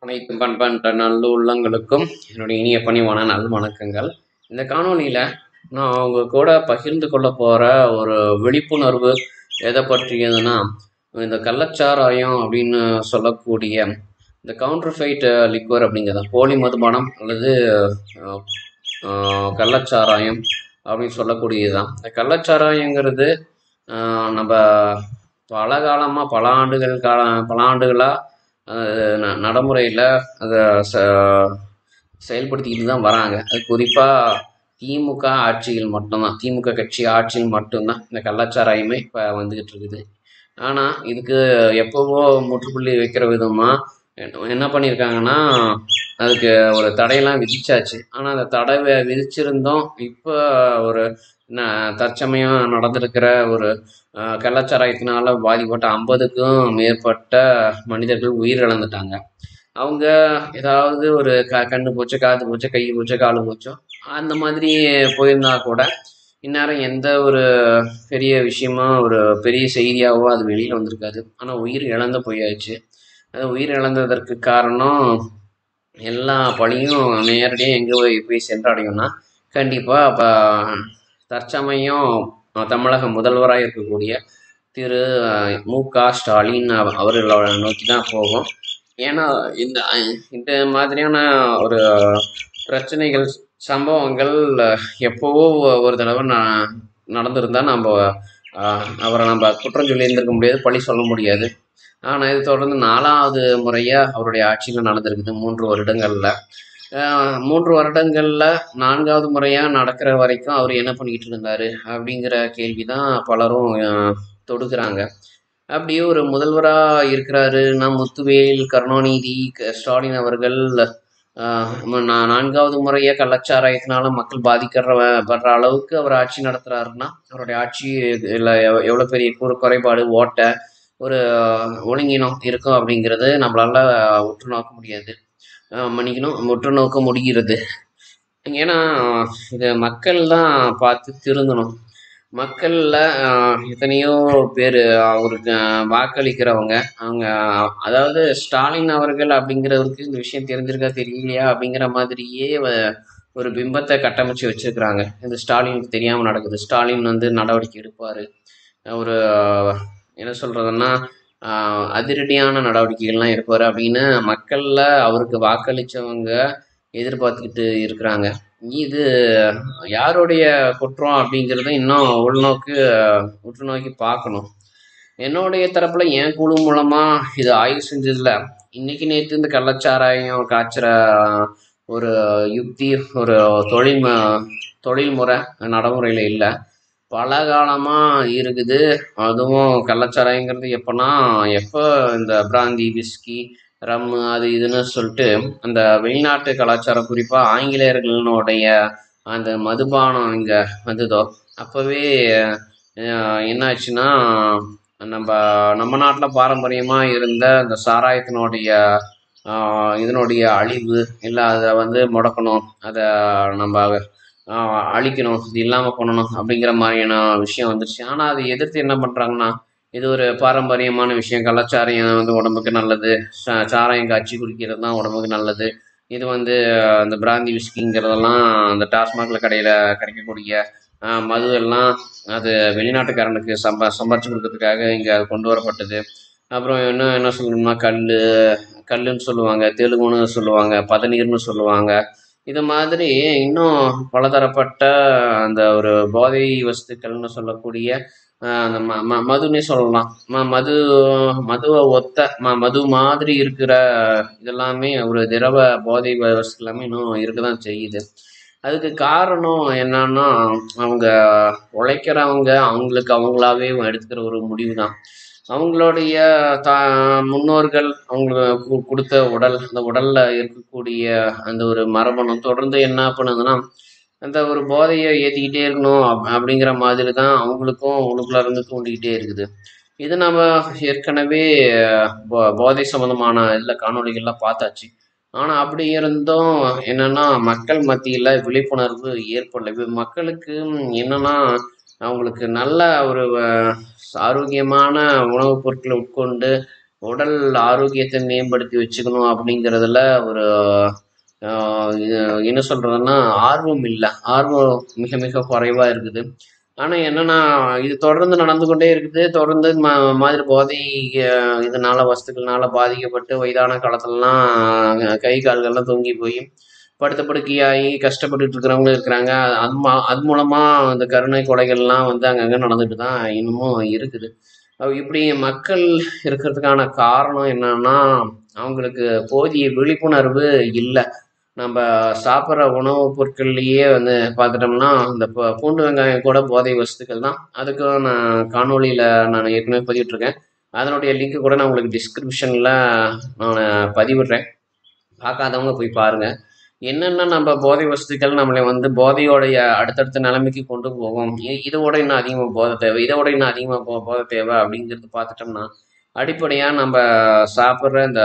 அனைத்து பண்பன்ற நல்ல உள்ளங்களுக்கும் என்னுடைய இனிய பணிவான நல் வணக்கங்கள். இந்த காணொளியில் நான் அவங்க கூட பகிர்ந்து கொள்ள போகிற ஒரு விழிப்புணர்வு எதை பற்றியதுன்னா, இந்த கள்ளச்சாராயம் அப்படின்னு சொல்லக்கூடிய இந்த கவுண்டர்ஃபைட் லிக்வர் அப்படிங்கிறது போலி மதுபானம் அல்லது கள்ளச்சாராயம் அப்படின்னு சொல்லக்கூடியது தான். இந்த கள்ளச்சாராயங்கிறது நம்ம பல ஆண்டுகளாக நடைமுறையில் அதை செயல்படுத்திக்கிட்டு தான் வராங்க. அது குறிப்பாக திமுக ஆட்சியில் மட்டும்தான், திமுக கட்சி ஆட்சியில் மட்டும்தான் இந்த கள்ளச்சாராயமே இப்போ வந்துக்கிட்டு இருக்குது. ஆனால் இதுக்கு எப்போவோ முற்றுப்புள்ளி வைக்கிற விதமாக என்ன பண்ணியிருக்காங்கன்னா, அதுக்கு ஒரு தடையெல்லாம் விதிச்சாச்சு. ஆனால் அந்த தடை விதிச்சிருந்தோம். இப்போ ஒரு தற்சமயம் நடந்திருக்கிற ஒரு கள்ளச்சாராயத்தினால பாதிப்பட்ட 50க்கும் மேற்பட்ட மனிதர்கள் உயிரிழந்துட்டாங்க. அவங்க ஏதாவது ஒரு கண்ணு போச்சு, காது போச்சு, கை போச்சு, காலு போச்சோ அந்த மாதிரி போயிருந்தா கூட இந்நேரம் எந்த ஒரு பெரிய விஷயமா ஒரு பெரிய செய்தியாகவோ அது வெளியில் வந்திருக்காது. ஆனால் உயிர் இழந்து போயாச்சு. அது உயிர் இழந்ததற்கு காரணம் எல்லா பழியும் நேரடியாக எங்கே போய் சென்றடையும்னா, கண்டிப்பாக இப்போ தற்சமயம் தமிழக முதல்வராக இருக்கக்கூடிய திரு மு.க. ஸ்டாலின் அவர்களை நோக்கி தான் போகும். ஏன்னா இந்த மாதிரியான ஒரு பிரச்சனைகள் சம்பவங்கள் எப்போவோ ஒரு தடவை நடந்திருந்தால் அவரை நம்ம குற்றம் சொல்லி இருந்திருக்க முடியாது, பழி சொல்ல முடியாது. ஆனால் இது தொடர்ந்து 4வது முறையாக அவருடைய ஆட்சியில் நடந்திருக்குது 3 வருடங்களில். 3 வருடங்களில் 4வது முறையாக நடக்கிற வரைக்கும் அவர் என்ன பண்ணிக்கிட்டு இருந்தார் அப்படிங்கிற கேள்வி தான் பலரும் தொடுக்கிறாங்க. அப்படியே ஒரு முதல்வராக இருக்கிறாருன்னா முத்துவேல் கருணாநிதி ஸ்டாலின் அவர்கள் 4வது முறையாக கள்ளச்சாராயத்தினால மக்கள் பாதிக்கப்படுற அளவுக்கு அவர் ஆட்சி நடத்துகிறாருன்னா, அவருடைய ஆட்சியில் எவ்வளோ பெரிய குறைபாடு ஓட்டை ஒரு ஒழுங்கினம் இருக்கும் அப்படிங்கிறது நம்மளால உற்று நோக்க முடிகிறது. ஏன்னா இது மக்கள் தான் பார்த்து திருந்தணும். மக்களில் எத்தனையோ பேர் அவருக்கு வாக்களிக்கிறவங்க, அவங்க அதாவது ஸ்டாலின் அவர்கள் அப்படிங்கிறவருக்கு இந்த விஷயம் தெரிஞ்சிருக்கா தெரியலையா அப்படிங்கிற மாதிரியே ஒரு பிம்பத்தை கட்டமைச்சு வச்சுருக்கிறாங்க. இந்த ஸ்டாலினுக்கு தெரியாமல் நடக்குது, ஸ்டாலின் நடவடிக்கை எடுப்பார், ஒரு என்ன சொல்கிறதுன்னா அதிரடியான நடவடிக்கைகள்லாம் எடுப்பார் அப்படின்னு மக்களில் அவருக்கு வாக்களித்தவங்க எதிர்பார்த்துக்கிட்டு இருக்கிறாங்க. இது யாருடைய குற்றம் அப்படிங்கிறத இன்னும் உற்று நோக்கி பார்க்கணும். என்னுடைய தரப்பில் என் குழு மூலமாக இது ஆய்வு செஞ்சதில் இன்றைக்கி நேற்று இந்த கள்ளச்சாராயம் காய்ச்சுற ஒரு யுக்தி ஒரு தொழில்முறை நடைமுறையில் இல்லை, பல காலமாக இருக்குது. அதுவும் கள்ளச்சாராயங்கிறது எப்போ இந்த பிராந்தி விஸ்கி ரம்மு அது இதுன்னு சொல்லிட்டு அந்த வெளிநாட்டு கலாச்சாரம் குறிப்பாக ஆங்கிலேயர்களுடைய அந்த மதுபானம் இங்கே வந்ததோ அப்போவே என்னாச்சுன்னா, நம்ம நாட்டில் பாரம்பரியமாக இருந்த அந்த சாராயத்தினுடைய இதனுடைய அழிவு இல்லை, அதை முடக்கணும், அதை நம்ம அழிக்கணும், இது இல்லாமல் பண்ணணும் அப்படிங்கிற மாதிரியான விஷயம் வந்துருச்சு. ஆனால் அதை எதிர்த்து என்ன பண்ணுறாங்கன்னா, இது ஒரு பாரம்பரியமான விஷயம், கள்ளச்சாராயம் உடம்புக்கு நல்லது, சாராயம் காய்ச்சி குடிக்கிறது தான் உடம்புக்கு நல்லது, இது அந்த பிராந்தி விஸ்கிங்கிறதெல்லாம் அந்த டாஸ்மாகில் கிடைக்கக்கூடிய மது எல்லாம் அது வெளிநாட்டுக்காரனுக்கு சம்பாரிச்சு கொடுக்கறதுக்காக இங்கே அது கொண்டு வரப்பட்டது. அப்புறம் என்ன சொல்லணும்னா கல்லுன்னு சொல்லுவாங்க, தெலுங்குன்னு சொல்லுவாங்க, பதநீர்னு சொல்லுவாங்க. இது மாதிரி இன்னும் பலதரப்பட்ட அந்த ஒரு போதை வஸ்துக்கள்னு சொல்லக்கூடிய அந்த மதுன்னே சொல்லலாம். மதுவை ஒத்த மது மாதிரி இருக்கிற இதெல்லாமே ஒரு திரவ போதை வஸ்து எல்லாமே இன்னும் இருக்க தான் செய்யுது. அதுக்கு காரணம் என்னன்னா, அவங்க உழைக்கிறவங்க அவங்களுக்கு அவங்களாவே எடுத்துக்கிற ஒரு முடிவு தான். அவங்களுடைய முன்னோர்கள் அவங்களுக்கு கொடுத்த அந்த உடலில் இருக்கக்கூடிய அந்த ஒரு மரபணம் தொடர்ந்து என்ன பண்ணுதுன்னா, அந்த ஒரு போதையை ஏற்றிக்கிட்டே இருக்கணும் அப்படிங்கிற மாதிரி தான் அவங்களுக்கும் உங்களுக்குள்ள இருந்து தூண்டிக்கிட்டே இருக்குது. இது நம்ம ஏற்கனவே போதை சம்மந்தமான இதில் காணொலிகள்லாம் பார்த்தாச்சு. ஆனால் அப்படி இருந்தும் என்னென்னா, மக்கள் மத்தியில் விழிப்புணர்வு ஏற்படலை. மக்களுக்கு என்னென்னா, அவங்களுக்கு நல்ல ஒரு ஆரோக்கியமான உணவுப் பொருட்களை உட்கொண்டு உடல் ஆரோக்கியத்தை மேம்படுத்தி வச்சுக்கணும் அப்படிங்கிறதுல ஒரு என்ன சொல்றதுன்னா ஆர்வம் இல்லை, ஆர்வம் மிக மிக குறைவா இருக்குது. ஆனா என்னன்னா, இது தொடர்ந்து நடந்து கொண்டே இருக்குது. தொடர்ந்து மாதிரி போதை இதனால வஸ்துக்கள்னால பாதிக்கப்பட்டு வயதான காலத்துலலாம் கை கால்கள்லாம் தொங்கி போய் படுத்த படுக்கையாகி கஷ்டப்பட்டுட்டு இருக்கிறவங்களும் இருக்கிறாங்க. அது மூலமா இந்த கருணை கொலைகள்லாம் வந்து அங்கங்கே நடந்துட்டு தான் இன்னமும் இருக்குது. இப்படி மக்கள் இருக்கிறதுக்கான காரணம் என்னன்னா, அவங்களுக்கு போதிய விழிப்புணர்வு இல்லை. நம்ம சாப்பிட்ற உணவுப் பொருட்கள்லேயே வந்து பார்த்துட்டோம்னா, இந்த பூண்டு வெங்காயம் கூட போதை வஸ்துக்கள் தான். அதுக்கும் நான் காணொளியில் நான் ஏற்கனவே பதிவிட்டிருக்கேன். அதனுடைய லிங்க் கூட நான் உங்களுக்கு டிஸ்கிரிப்ஷனில் நான் பதிவிடுறேன். பார்க்காதவங்க போய் பாருங்கள். என்னென்ன நம்ம போதை வஸ்துக்கள் நம்மளை வந்து போதையோடைய அடுத்தடுத்த நிலைமைக்கு கொண்டு போகும், இதோட இன்னும் அதிகமாக போதை தேவை, இதோட இன்னும் அதிகமாக போதை தேவை அப்படிங்கிறது பார்த்துட்டோம்னா, அடிப்படையாக நம்ம சாப்பிட்ற இந்த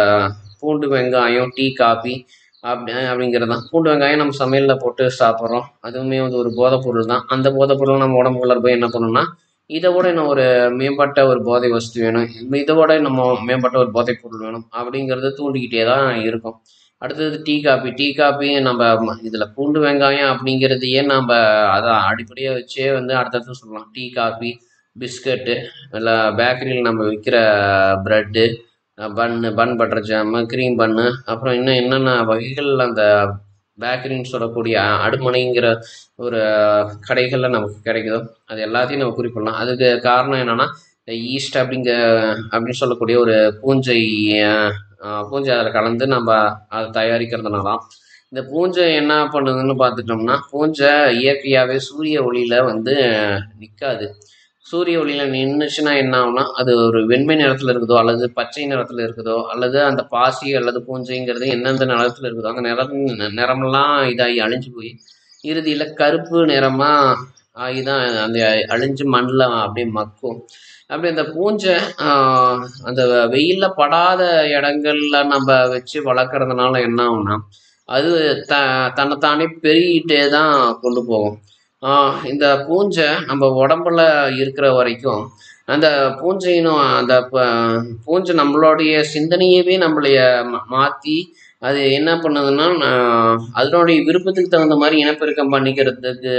பூண்டு வெங்காயம், டீ, காபி அப்படிங்கிறது தான். பூண்டு வெங்காயம் நம்ம சமையலில் போட்டு சாப்பிட்றோம். அதுவுமே வந்து ஒரு போதைப் பொருள் தான். அந்த போதைப் பொருள் நம்ம உடம்புக்குள்ள போய் என்ன பண்ணணும்னா, இதை விட இன்னும் ஒரு மேம்பட்ட ஒரு போதை வஸ்து வேணும், இதை விட நம்ம மேம்பட்ட ஒரு போதைப் பொருள் வேணும் அப்படிங்கிறது தூண்டிக்கிட்டே தான் இருக்கும். அடுத்தது டீ, காபி. டீ, காபி நம்ம இதில் பூண்டு வெங்காயம் அப்படிங்கிறதையே நம்ம அதை அடிப்படையாக வச்சே வந்து அடுத்தடுத்து சொல்லலாம். டீ, காபி, பிஸ்கட்டு, இல்லை பேக்கரியில் நம்ம விற்கிற bread, bun butter jam, cream bun, அப்புறம் இன்னும் என்னென்ன வகைகள் அந்த பேக்கரின்னு சொல்லக்கூடிய அடுமனைங்கிற ஒரு கடைகளில் நமக்கு கிடைக்குதோ அது எல்லாத்தையும் நம்ம குறிப்பிடலாம். அதுக்கு காரணம் என்னென்னா, ஈஸ்ட் அப்படின்னு சொல்லக்கூடிய ஒரு பூஞ்சை அதில் கலந்து நம்ம அதை தயாரிக்கிறதுனால இந்த பூஞ்சை என்ன பண்ணுதுன்னு பார்த்துட்டோம்னா, பூஞ்சை இயற்கையாகவே சூரிய ஒளியில் வந்து நிற்காது. சூரிய ஒளியில் நின்றுச்சுன்னா என்ன ஆகும்னா, அது ஒரு வெண்மை நிறத்தில் இருக்குதோ அல்லது பச்சை நிறத்தில் இருக்குதோ அல்லது அந்த பாசி அல்லது பூஞ்சைங்கிறது எந்தெந்த நிறத்தில் இருக்குதோ அந்த நிறமெல்லாம் இதாகி அழிஞ்சு போய் இறுதியில் கருப்பு நிறமாக ஆகி தான் அந்த அழிஞ்சு மண்ணில் அப்படியே மக்கும். அப்படி அந்த பூஞ்சை அந்த வெயிலில் படாத இடங்கள்ல நம்ம வச்சு வளர்க்குறதுனால என்ன ஆகும்னா, அது தன்னைத்தானே பெருகிட்டே தான் கொண்டு போகும். இந்த பூஞ்சை நம்ம உடம்புல இருக்கிற வரைக்கும் அந்த பூஞ்சையினும் அந்த பூஞ்சை நம்மளுடைய சிந்தனையவே நம்மளைய மாற்றி அது என்ன பண்ணுதுன்னா, அதனுடைய விருப்பத்துக்கு தகுந்த மாதிரி இனப்பெருக்கம் பண்ணிக்கிறதுக்கு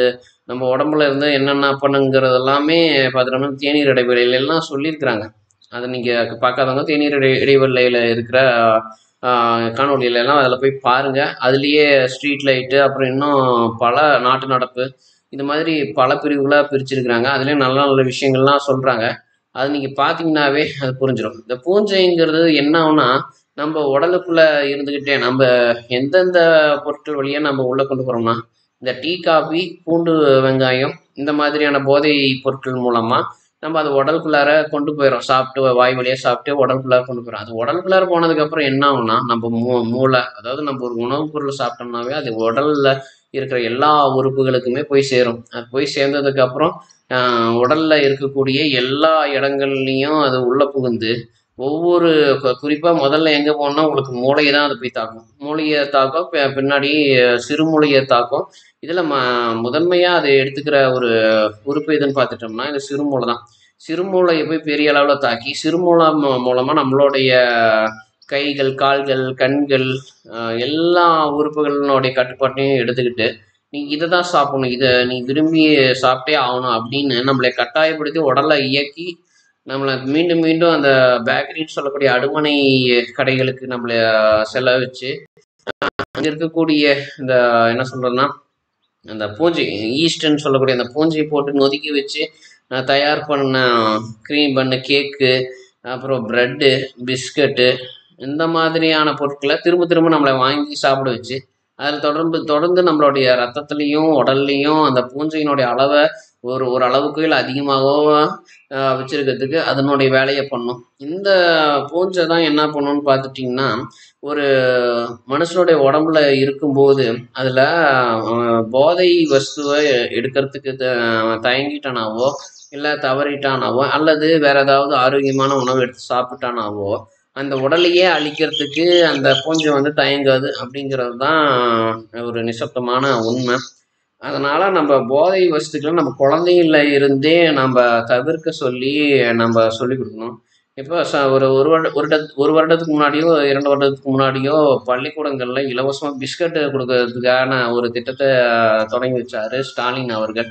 நம்ம உடம்புல இருந்து என்னென்ன பண்ணுங்கிறது எல்லாமே பார்த்துட்டோம்னா தேநீர் இடைவெளியிலெல்லாம் சொல்லியிருக்கிறாங்க. அதை நீங்கள் பார்க்காதவங்க தேநீர் இடைவெளியில் இருக்கிற காணொலியிலெல்லாம் அதில் போய் பாருங்கள். அதுலேயே ஸ்ட்ரீட் லைட்டு அப்புறம் இன்னும் பல நாட்டு நடப்பு இந்த மாதிரி பல பிரிவுகளாக பிரிச்சிருக்கிறாங்க. அதுலேயும் நல்ல நல்ல விஷயங்கள்லாம் சொல்கிறாங்க. அது நீங்கள் பார்த்தீங்கன்னாவே அது புரிஞ்சிடும். இந்த பூஞ்சைங்கிறது என்ன ஆகுனா, நம்ம உடலுக்குள்ளே இருந்துக்கிட்டே நம்ம எந்தெந்த பொருட்கள் வழியாக நம்ம உள்ளே கொண்டு போகிறோம்னா, இந்த டீ, காபி, பூண்டு வெங்காயம் இந்த மாதிரியான போதை பொருட்கள் மூலமாக நம்ம அது உடலுக்குள்ளார கொண்டு போயிடும். சாப்பிட்டு வாய் வழியாக சாப்பிட்டு உடலுக்குள்ளார கொண்டு போயிடும். அது உடலுக்குள்ளார போனதுக்கப்புறம் என்ன ஆகுனா, நம்ம மூளை, அதாவது நம்ம ஒரு உணவுப் பொருள் சாப்பிட்டோம்னாவே அது உடலில் இருக்கிற எல்லா உறுப்புகளுக்குமே போய் சேரும். அது போய் சேர்ந்ததுக்கப்புறம் உடலில் இருக்கக்கூடிய எல்லா இடங்கள்லையும் அது உள்ளே புகுந்து ஒவ்வொரு குறிப்பாக முதல்ல எங்கே போகணும்னா உங்களுக்கு மூளையை தான் அது போய் தாக்கும். மூளையை தாக்கும், பின்னாடி சிறுமூளையை தாக்கும். இதில் முதன்மையாக அதை எடுத்துக்கிற ஒரு உறுப்பு எதுன்னு பார்த்துட்டோம்னா இந்த சிறுமூளை தான். சிறுமூளையை போய் பெரிய அளவில் தாக்கி சிறுமூளை மூலமாக நம்மளுடைய கைகள், கால்கள், கண்கள் எல்லா உறுப்புகளினுடைய கட்டுப்பாட்டையும் எடுத்துக்கிட்டு நீ இதை தான் சாப்பிடணும், இதை நீ விரும்பி சாப்பிட்டே ஆகணும் அப்படின்னு நம்மளை கட்டாயப்படுத்தி உடலை இயக்கி நம்மளை மீண்டும் மீண்டும் அந்த பேக்கரின்னு சொல்லக்கூடிய அடுமனை கடைகளுக்கு நம்மளை செல்ல வச்சு அங்கே இருக்கக்கூடிய இந்த என்ன சொல்கிறதுன்னா அந்த பூஞ்சை ஈஸ்ட்ன்னு சொல்லக்கூடிய அந்த பூஞ்சையை போட்டு நொதுக்கி வச்சு தயார் பண்ண க்ரீம் பண்ண கேக்கு, அப்புறம் ப்ரெட்டு, பிஸ்கட்டு இந்த மாதிரியான பொருட்களை திரும்ப திரும்ப நம்மளை வாங்கி சாப்பிட வச்சு அதில் தொடர்ந்து நம்மளுடைய ரத்தத்துலேயும் உடல்லையும் அந்த பூஞ்சையினுடைய அளவை ஒரு அளவுக்கு இல்லை அதிகமாகவோ வச்சுருக்கிறதுக்கு அதனுடைய வேலையை பண்ணும். இந்த பூஞ்சை தான் என்ன பண்ணணும்னு பார்த்துட்டிங்கன்னா, ஒரு மனுஷனுடைய உடம்புல இருக்கும்போது அதில் போதை வஸ்துவை எடுக்கிறதுக்கு தயங்கிட்டானாவோ இல்லை தவறிட்டானாவோ அல்லது வேற ஏதாவது ஆரோக்கியமான உணவு எடுத்து சாப்பிட்டானாவோ அந்த உடலையே அழிக்கிறதுக்கு அந்த பூஞ்சை வந்து தயங்காது அப்படிங்கிறது தான் ஒரு நிசப்தமான உண்மை. அதனால் நம்ம போதை வஸ்துக்களை நம்ம குழந்தைங்கள இருந்தே நம்ம தவிர்க்க சொல்லி நம்ம சொல்லி கொடுக்கணும். இப்போ ஒரு வருடத்துக்கு முன்னாடியோ 2 வருடத்துக்கு முன்னாடியோ பள்ளிக்கூடங்கள்ல இலவசமா பிஸ்கட் குடுக்கறதுக்கான ஒரு திட்டத்த தொடங்கி வச்சாரு ஸ்டாலின் அவர்கள்.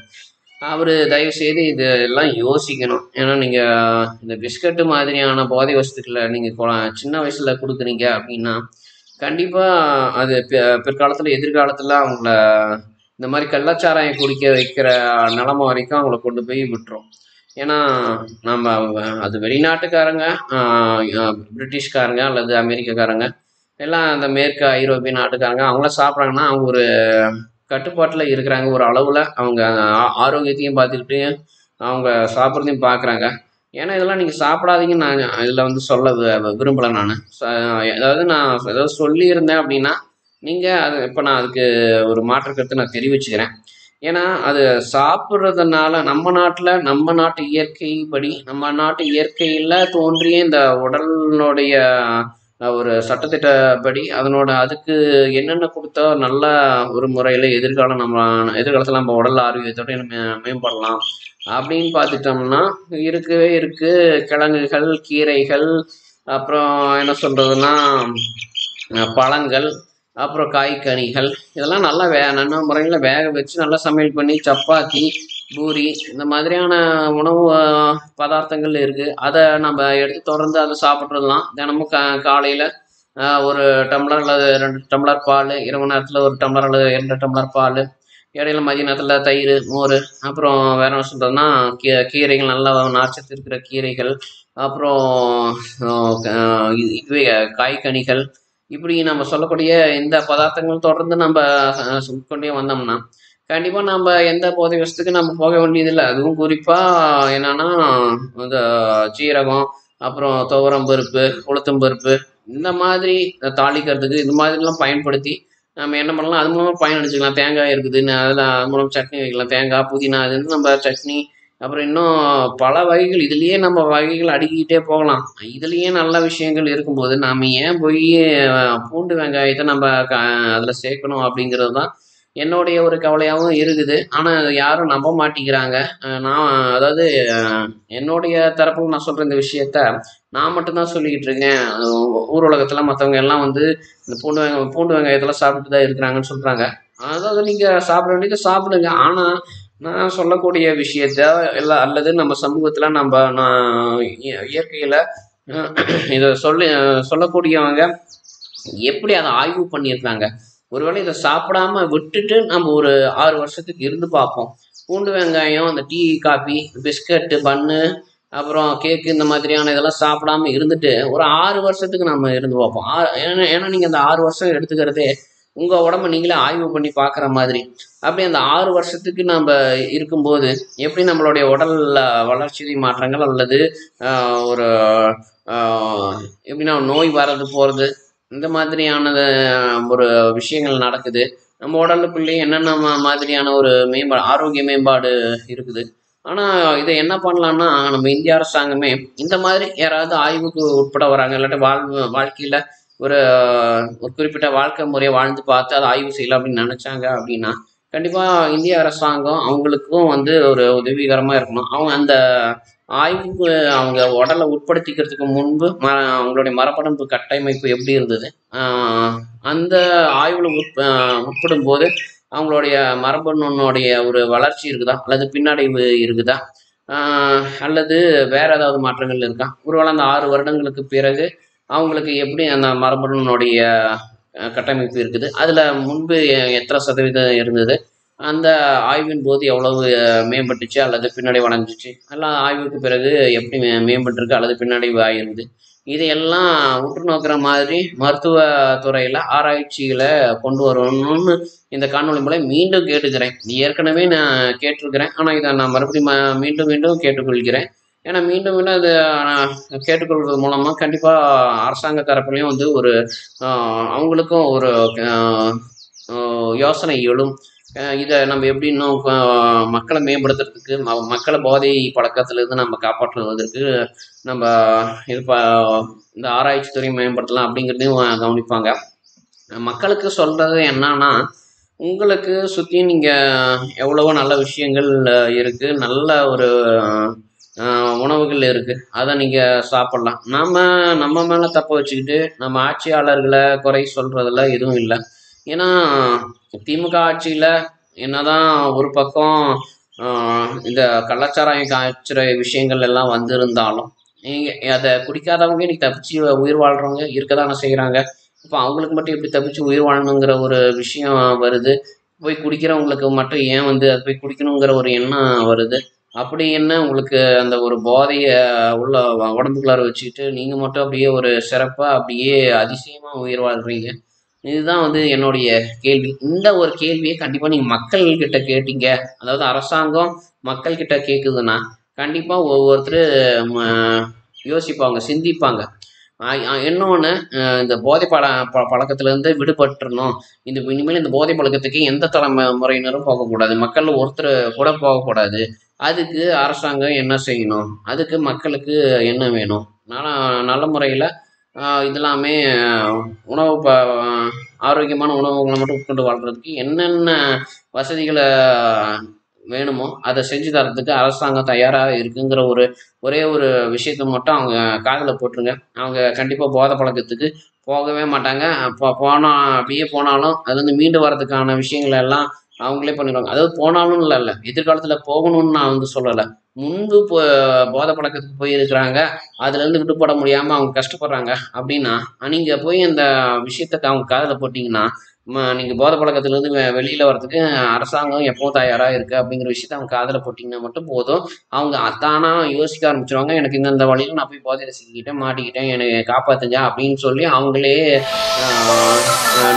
அவரு தயவு செய்து இதெல்லாம் யோசிக்கணும். ஏன்னா, நீங்க இந்த பிஸ்கட் மாதிரியான போதை வஸ்துக்கள நீங்க சின்ன வயசுல குடுக்குறீங்க அப்படின்னா, கண்டிப்பா அது பிற்காலத்துல எதிர்காலத்துல அவங்கள இந்த மாரி கள்ளச்சாராயம் குடிக்க வைக்கிற நிலைமை வரைக்கும் அவங்கள கொண்டு போய் விட்டுரும். ஏன்னா, நம்ம அது வெளிநாட்டுக்காரங்க, அ அ பிரிட்டிஷ்காரங்க அல்லது அமெரிக்காக்காரங்க, எல்லாம் அந்த மேற்கு ஐரோப்பிய நாட்டுக்காரங்க அவங்களாம் சாப்பிட்றாங்கன்னா, அவங்க ஒரு கட்டுப்பாட்டுல இருக்கிறாங்க. ஒரு அளவுல அவங்க ஆரோக்கியத்தையும் பார்த்துக்கிட்டு, அவங்க சாப்பிட்றதையும் பார்க்குறாங்க. ஏன்னா, இதெல்லாம் நீங்க சாப்பிடாதீங்கன்னு நான் இதுல வந்து சொல்ல விரும்பல நானு. அதாவது நான் ஏதாவது சொல்லியிருந்தேன் அப்படின்னா, நீங்க அது இப்ப நான் அதுக்கு ஒரு மாற்று கருத்து நான் தெரிவிச்சுக்கிறேன். ஏன்னா, அது சாப்பிடுறதுனால நம்ம நாட்டு இயற்கைப்படி, நம்ம நாட்டு இயற்கையில தோன்றிய இந்த உடலினுடைய ஒரு சட்டதிட்டப்படி அதுக்கு என்னென்ன குடுத்தா நல்ல ஒரு முறையில எதிர்காலத்துல நம்ம உடல் ஆரோக்கியத்தோட மேம்படலாம் அப்படின்னு பார்த்துட்டோம்னா, இருக்கவே இருக்கு. கிழங்குகள், கீரைகள், அப்புறம் என்ன சொல்றதுன்னா, பழங்கள், அப்புறம் காய்கனிகள் இதெல்லாம் நல்லா நல்ல முறையில வேக வச்சு நல்லா சமையல் பண்ணி சப்பாத்தி, பூரி இந்த மாதிரியான உணவு பதார்த்தங்கள் இருக்கு. அத நம்ம எடுத்து தொடர்ந்து அத சாப்பிட்றலாம். தினமும் காலையில ஒரு டம்ளர் அல்லது 2 டம்ளர் பாலு, இரவு நேரத்துல 1 டம்ளர் அல்லது 2 டம்ளர் பாலு, இடையில மதிய நேரத்துல தயிரு, மோரு, அப்புறம் வேற என்ன சொல்றதுன்னா, கீரைகள் நல்லா நார்ச்சத்து இருக்கிற கீரைகள், அப்புறம் அ க இதுவே காய்கனிகள், இப்படி நம்ம சொல்லக்கூடிய இந்த பதார்த்தங்கள் தொடர்ந்து நம்ப உட்கொண்டே வந்தோம்னா, கண்டிப்பா நம்ப எந்த போதை வஸ்துக்கும் நம்ம போக வேண்டியதில்ல. அதுவும் குறிப்பா என்னன்னா, இந்த சீரகம், அப்புறம் துவரம் பருப்பு, உளுத்தம் பருப்பு இந்த மாதிரி தாளிக்கிறதுக்கு இது மாதிரிலாம் பயன்படுத்தி நம்ம என்ன பண்ணலாம், அது மூலமா பயனடைஞ்சுக்கலாம். தேங்காய் இருக்குதுன்னு அதில அது மூலம் சட்னி வைக்கலாம். தேங்காய், புதினா அதுன்னு நம்ம சட்னி, அப்புறம் இன்னும் பல வகைகள் இதிலேயே நம்ம வகைகள் அடுக்கிக்கிட்டே போகலாம். இதுலேயே நல்ல விஷயங்கள் இருக்கும்போது, நாம ஏன் போய் பூண்டு, வெங்காயத்த நம்ம அதில சேர்க்கணும் அப்படிங்கிறது தான் என்னுடைய ஒரு கவலையாவும் இருக்குது. ஆனா, அத யாரும் நம்ப மாட்டேங்கிறாங்க. நான் அதாவது அ என்னுடைய தரப்புல நான் சொல்ற இந்த விஷயத்த, நான் மட்டும் தான் சொல்லிக்கிட்டு இருக்கேன். ஊர் உலகத்துல மத்தவங்க எல்லாம் வந்து இந்த பூண்டு வெங்காயத்தெல்லாம் சாப்பிட்டு தான் இருக்கிறாங்கன்னு சொல்றாங்க. அதாவது நீங்க சாப்பிட வேண்டியத சாப்பிடுங்க. ஆனா, நான் சொல்லக்கூடிய விஷயத்த அல்லது நம்ம சமூகத்துல இயற்கையில அ இத சொல்லக்கூடியவங்க எப்படி அத ஆய்வு பண்ணியிருக்காங்க? ஒருவேளை இத சாப்பிடாம விட்டுட்டு நம்ம ஒரு 6 வருஷத்துக்கு இருந்து பார்ப்போம். பூண்டு, வெங்காயம், அந்த டீ, காபி, பிஸ்கட்டு, பன்னு, அப்புறம் கேக்கு இந்த மாதிரியான இதெல்லாம் சாப்பிடாம இருந்துட்டு, ஒரு 6 வருஷத்துக்கு நம்ம இருந்து பார்ப்போம். ஏன்னா ஏன்னா நீங்க அந்த 6 வருஷம் எடுத்துக்கிறதே, உங்க உடம்ப நீங்களே ஆய்வு பண்ணி பார்க்குற மாதிரி. அப்படி அந்த 6 வருஷத்துக்கு நம்ப இருக்கும்போது, எப்படி நம்மளுடைய உடல்ல வளர்சிதை மாற்றங்கள் அல்லது அ ஒரு அ எப்படின்னா நோய் வர்றது, போறது இந்த மாதிரியானது ஒரு விஷயங்கள் நடக்குது. நம்ம உடலுக்குள்ளேயே என்னென்ன மாதிரியான ஒரு ஆரோக்கிய மேம்பாடு இருக்குது. ஆனா, இத என்ன பண்ணலான்னா, நம்ம இந்திய அரசாங்கமே இந்த மாதிரி யாராவது ஆய்வுக்கு உட்பட வராங்க. இல்லாட்டி வாழ்க்கையில ஒரு ஒரு குறிப்பிட்ட வாழ்க்கை முறைய வாழ்ந்து பார்த்து அத ஆய்வு செய்யலாம் அப்படின்னு நெனைச்சாங்க அப்படின்னா, கண்டிப்பா இந்திய அரசாங்கம் அவங்களுக்கும் வந்து ஒரு உதவிகரமா இருக்கணும். அவங்க அந்த ஆய்வுக்கு அவங்க உடல உட்படுத்திக்கிறதுக்கு முன்பு அவங்களுடைய மரபணுப்பு கட்டமைப்பு எப்படி இருந்தது? ஆ அந்த ஆய்வுல உட்படும்போது, அவங்களுடைய மரபணுனுடைய ஒரு வளர்ச்சி இருக்குதா? அல்லது பின்னடைவு இருக்குதா? ஆ அல்லது வேற ஏதாவது மாற்றங்கள் இருக்கா? ஒருவேள அந்த 6 வருடங்களுக்கு பிறகு அவங்களுக்கு எப்படி அந்த மரபணுனுடைய கட்டமைப்பு இருக்குது? அதுல முன்பு எத்தன சதவீதம் இருந்தது? அந்த ஆய்வின் போது எவ்வளவு மேம்பட்டுச்சு அல்லது பின்னடைவு அடைஞ்சுச்சு? எல்லாம் ஆய்வுக்கு பிறகு எப்படி மேம்பட்டிருக்கு அல்லது பின்னடைவு ஆகிருக்குது? இதையெல்லாம் உற்று நோக்குற மாதிரி மருத்துவ துறையில ஆராய்ச்சிகள கொண்டு வரணும்னு இந்த காணொளி மூலம் மீண்டும் கேட்டுக்கிறேன். ஏற்கனவே நான் கேட்டிருக்கிறேன். ஆனா, இத நான் மறுபடியும் மீண்டும் மீண்டும் கேட்டுக்கொள்கிறேன். ஏன்னா மீண்டும் மீண்டும் இத நான் கேட்டுக்கொள்வது மூலமா கண்டிப்பா அரசாங்க தரப்புலயும் வந்து ஒரு அ அவங்களுக்கும் ஒரு அ அ யோசனை எழும். இத நம்ம எப்படி இன்னும் மக்கள மேம்படுத்துறதுக்கு, மக்கள போதை பழக்கத்திலிருந்து நம்ம காப்பாற்றுவதற்கு நம்ப இது இந்த ஆராய்ச்சி துறைய மேம்படுத்தலாம் அப்படிங்கிறதையும் கவனிப்பாங்க. மக்களுக்கு சொல்றது என்னன்னா, உங்களுக்கு சுத்தி நீங்க எவ்வளவோ நல்ல விஷயங்கள் இருக்கு. நல்ல ஒரு உணவுகள் இருக்குது, அதை நீங்கள் சாப்பிட்லாம். நம்ம மேலே தப்ப வச்சுக்கிட்டு நம்ம ஆட்சியாளர்களை குறை சொல்கிறதுல எதுவும் இல்லை. ஏன்னா திமுக ஆட்சியில் என்னதான் ஒரு பக்கம் இந்த கள்ளச்சாராயம் காய்ச்சுற விஷயங்கள் எல்லாம் வந்திருந்தாலும், நீங்கள் அதை குடிக்காதவங்க இன்னைக்கு தப்பிச்சு உயிர் வாழ்கிறவங்க இருக்க தானே செய்கிறாங்க. இப்போ அவங்களுக்கு மட்டும் எப்படி தப்பிச்சு உயிர் வாழணுங்கிற ஒரு விஷயம் வருது? போய் குடிக்கிறவங்களுக்கு மட்டும் ஏன் வந்து அது போய் குடிக்கணுங்கிற ஒரு எண்ணம் வருது? அப்படி என்ன உங்களுக்கு அந்த ஒரு போதைய உள்ள உடம்புக்குள்ளார வச்சுக்கிட்டு, நீங்க மட்டும் அப்படியே ஒரு சிறப்பா, அப்படியே அதிசயமா உயிர் வாழ்றீங்க? இதுதான் வந்து என்னுடைய கேள்வி. இந்த ஒரு கேள்விய கண்டிப்பா நீங்க மக்கள் கிட்ட கேட்டீங்க. அதாவது அரசாங்கம் மக்கள் கிட்ட கேக்குதுன்னா, கண்டிப்பா ஒவ்வொருத்தரு ம யோசிப்பாங்க, சிந்திப்பாங்க. இன்னொன்னு இந்த போதை பழக்கத்திலேருந்து விடுபட்டுறணும். இனிமேல் இந்த போதை பழக்கத்துக்கு எந்த தலைமுறையினரும் போகக்கூடாது. மக்கள்ல ஒருத்தர் கூட போகக்கூடாது. அதுக்கு அரசாங்கம் என்ன செய்யணும்? அதுக்கு மக்களுக்கு என்ன வேணும்? நல்ல முறையில இதெல்லாமே உணவு ஆரோக்கியமான உணவுகளை மட்டும் உட்கொண்டு வாழ்றதுக்கு என்னென்ன வசதிகள வேணுமோ, அத செஞ்சு தர்றதுக்கு அரசாங்கம் தயாரா இருக்குங்கிற ஒரே ஒரு விஷயத்த மட்டும் அவங்க காதுல போட்டுருங்க. அவங்க கண்டிப்பா போதை பழக்கத்துக்கு போகவே மாட்டாங்க. அப்படியே போனாலும் அதுலேருந்து மீண்டு வர்றதுக்கான விஷயங்கள் எல்லாம் அவங்களே பண்ணிடுவாங்க. அதாவது போனாலும் இல்ல. எதிர்காலத்துல போகணும்னு நான் வந்து சொல்லல. முன்பு போதை பழக்கத்துக்கு போயிருக்கிறாங்க. அதுலேருந்து விடுபட முடியாம அவங்க கஷ்டப்படுறாங்க அப்படின்னா, நீங்க போய் அந்த விஷயத்த அவங்க காதுல போட்டீங்கன்னா, நீங்க போதை பழக்கத்திலேருந்து வெளியில வர்றதுக்கு அரசாங்கம் எப்பவும் தயாரா இருக்கு அப்படிங்கிற விஷயத்த அவங்க காதுல போட்டீங்கன்னா மட்டும் போதும். அவங்க தானா யோசிக்க ஆரம்பிச்சுருவாங்க. எனக்கு இந்த வழியில நான் போய் போதையில சிக்கிக்கிட்டேன், மாட்டிக்கிட்டேன், என்னைய காப்பாத்துங்க அப்படின்னு சொல்லி அவங்களே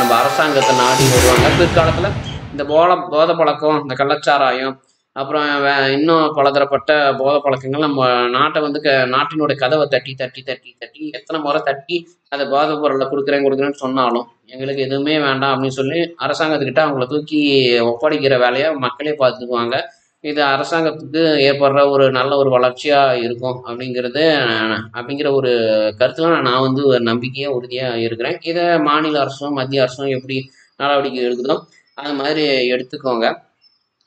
நம்ம அரசாங்கத்தை நாடி வருவாங்க. பிற்காலத்துல இந்த போதை பழக்கம், இந்த கள்ளச்சாராயம், அப்புறம் இன்னும் பலதரப்பட்ட போதை பழக்கங்கள் நம்ம நாட்டை வந்து நாட்டினுடைய கதவை தட்டி தட்டி தட்டி தட்டி எத்தனை முறை தட்டி அதை போதைப் பொருளை கொடுக்குறேன்னு சொன்னாலும் எங்களுக்கு எதுவுமே வேண்டாம் அப்படின்னு சொல்லி அரசாங்கத்துக்கிட்ட அவங்கள தூக்கி ஒப்படைக்கிற வேலையை மக்களே பார்த்துக்குவாங்க. இது அரசாங்கத்துக்கு ஏற்படுற ஒரு நல்ல ஒரு வளர்ச்சியா இருக்கும் அப்படிங்கிற ஒரு கருத்துல நான் வந்து ஒரு நம்பிக்கையா உறுதியா இருக்கிறேன். இதை மாநில அரசும் மத்திய அரசும் எப்படி நடவடிக்கை எடுக்குதோ அது மாதிரி எடுத்துக்கோங்க.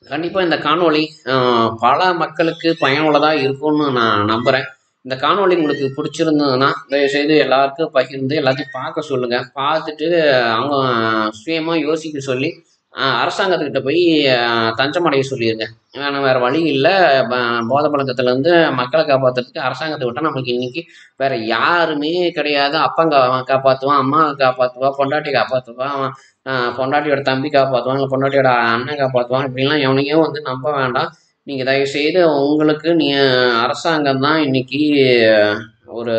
கண்டிப்பா இந்த காணொளி பல மக்களுக்கு பயனுள்ளதா இருக்கும்னு நான் நம்புறேன். இந்த காணொளி உங்களுக்கு பிடிச்சிருந்ததுன்னா தயவுசெய்து எல்லாருக்கும் பகிர்ந்து எல்லாத்தையும் பார்க்க சொல்லுங்க. பார்த்துட்டு அவங்க சுயமா யோசிக்க சொல்லி அரசாங்கத்துக்கிட்ட போய் தஞ்சம் அடைய சொல்லிடுங்க. வேற வழி இல்லை. போதை பழக்கத்துலேருந்து மக்களை காப்பாற்றுறதுக்கு அரசாங்கத்தை விட்டால் நம்மளுக்கு இன்னைக்கு வேற யாருமே கிடையாது. அப்பங்க காப்பாற்றுவான், அம்மா காப்பாற்றுவா, பொண்டாட்டி காப்பாற்றுவா, பொண்டாட்டியோட தம்பி காப்பாற்றுவான், இல்லை பொண்டாட்டியோட அண்ணன் காப்பாற்றுவான், இப்படிலாம் எவனையும் வந்து நம்ப வேண்டாம். நீங்கள் தயவுசெய்து உங்களுக்கு அரசாங்கம் தான் இன்னைக்கு ஒரு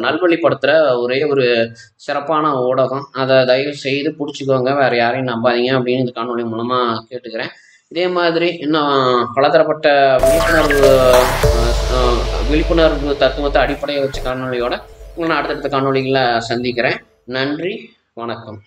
நல்வழிப்படுத்துகிற ஒரே ஒரு சிறப்பான ஊடகம். அதை தயவு செய்து பிடிச்சிக்கோங்க. வேறு யாரையும் நம்பாதீங்க அப்படின்னு இந்த காணொலி மூலமாக கேட்டுக்கிறேன். இதே மாதிரி இன்னும் பலதரப்பட்ட விழிப்புணர்வு தத்துவத்தை அடிப்படையை வச்ச காணொலியோட உங்களை நான் அடுத்தடுத்த காணொலிகளை சந்திக்கிறேன். நன்றி, வணக்கம்.